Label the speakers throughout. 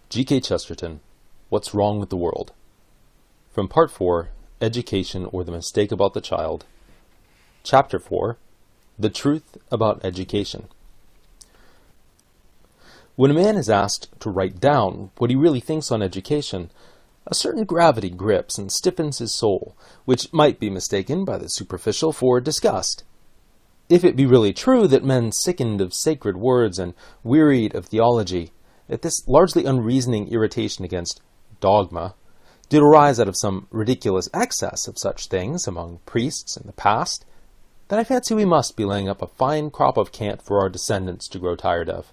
Speaker 1: G.K. Chesterton, What's Wrong with the World? From Part 4, Education or the Mistake About the Child, Chapter 4, The Truth About Education. When a man is asked to write down what he really thinks on education, a certain gravity grips and stiffens his soul, which might be mistaken by the superficial for disgust. If it be really true that men sickened of sacred words and wearied of theology, if this largely unreasoning irritation against dogma did arise out of some ridiculous excess of such things among priests in the past, then I fancy we must be laying up a fine crop of cant for our descendants to grow tired of.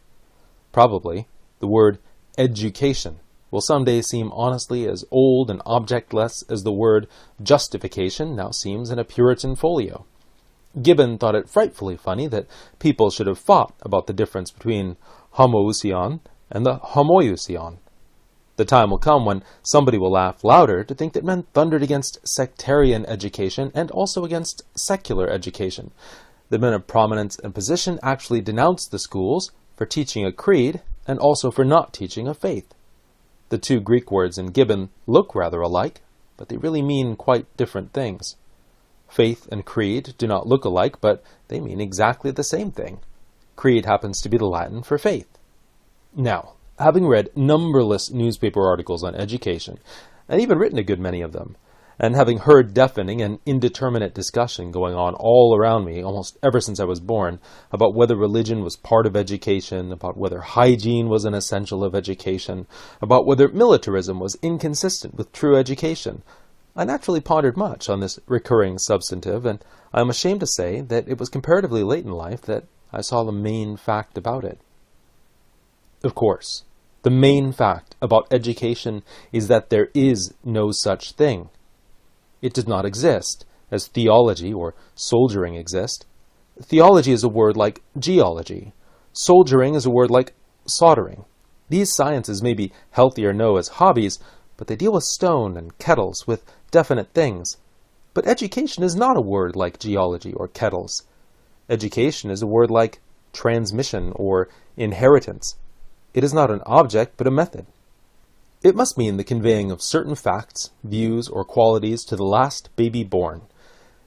Speaker 1: Probably the word education will someday seem honestly as old and objectless as the word justification now seems in a Puritan folio. Gibbon thought it frightfully funny that people should have fought about the difference between homoousion and the homoiousion. The time will come when somebody will laugh louder to think that men thundered against sectarian education and also against secular education, that men of prominence and position actually denounced the schools for teaching a creed and also for not teaching a faith. The two Greek words in Gibbon look rather alike, but they really mean quite different things. Faith and creed do not look alike, but they mean exactly the same thing. Creed happens to be the Latin for faith. Now, having read numberless newspaper articles on education, and even written a good many of them, and having heard deafening and indeterminate discussion going on all around me almost ever since I was born about whether religion was part of education, about whether hygiene was an essential of education, about whether militarism was inconsistent with true education, I naturally pondered much on this recurring substantive, and I am ashamed to say that it was comparatively late in life that I saw the main fact about it. Of course, the main fact about education is that there is no such thing. It does not exist, as theology or soldiering exist. Theology is a word like geology. Soldiering is a word like soldering. These sciences may be healthy or no as hobbies, but they deal with stone and kettles, with definite things. But education is not a word like geology or kettles. Education is a word like transmission or inheritance. It is not an object, but a method. It must mean the conveying of certain facts, views, or qualities to the last baby born.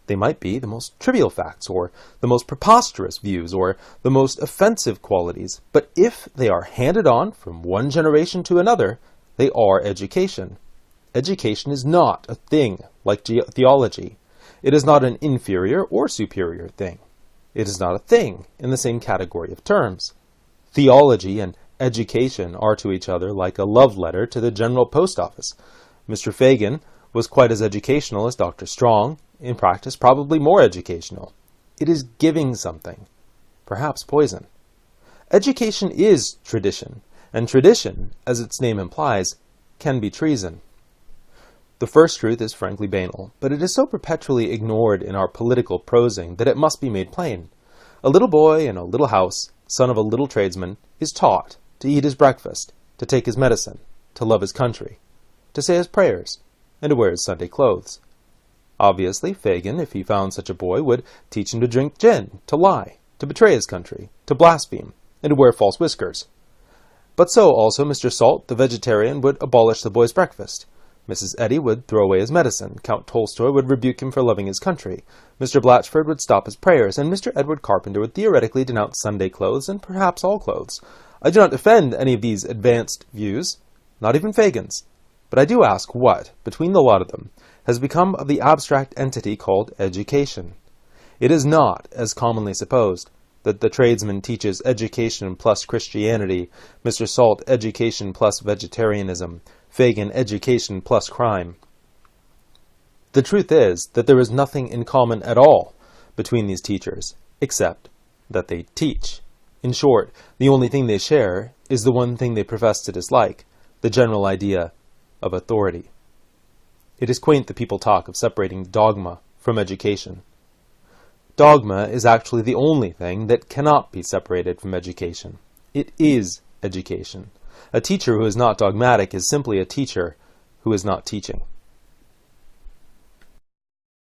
Speaker 1: They might be the most trivial facts, or the most preposterous views, or the most offensive qualities, but if they are handed on from one generation to another, they are education. Education is not a thing like theology. It is not an inferior or superior thing. It is not a thing in the same category of terms. Theology and education are to each other like a love letter to the General Post Office. Mr. Fagin was quite as educational as Dr. Strong, in practice probably more educational. It is giving something, perhaps poison. Education is tradition, and tradition, as its name implies, can be treason. The first truth is frankly banal, but it is so perpetually ignored in our political prosing that it must be made plain. A little boy in a little house, son of a little tradesman, is taught to eat his breakfast, to take his medicine, to love his country, to say his prayers, and to wear his Sunday clothes. Obviously, Fagin, if he found such a boy, would teach him to drink gin, to lie, to betray his country, to blaspheme, and to wear false whiskers. But so also Mr. Salt, the vegetarian, would abolish the boy's breakfast. Mrs. Eddy would throw away his medicine. Count Tolstoy would rebuke him for loving his country. Mr. Blatchford would stop his prayers, and Mr. Edward Carpenter would theoretically denounce Sunday clothes and perhaps all clothes. I do not defend any of these advanced views, not even Fagin's, but I do ask what, between the lot of them, has become of the abstract entity called education. It is not, as commonly supposed, that the tradesman teaches education plus Christianity, Mr. Salt education plus vegetarianism, Fagin education plus crime. The truth is that there is nothing in common at all between these teachers, except that they teach. In short, the only thing they share is the one thing they profess to dislike, the general idea of authority. It is quaint that people talk of separating dogma from education. Dogma is actually the only thing that cannot be separated from education. It is education. A teacher who is not dogmatic is simply a teacher who is not teaching.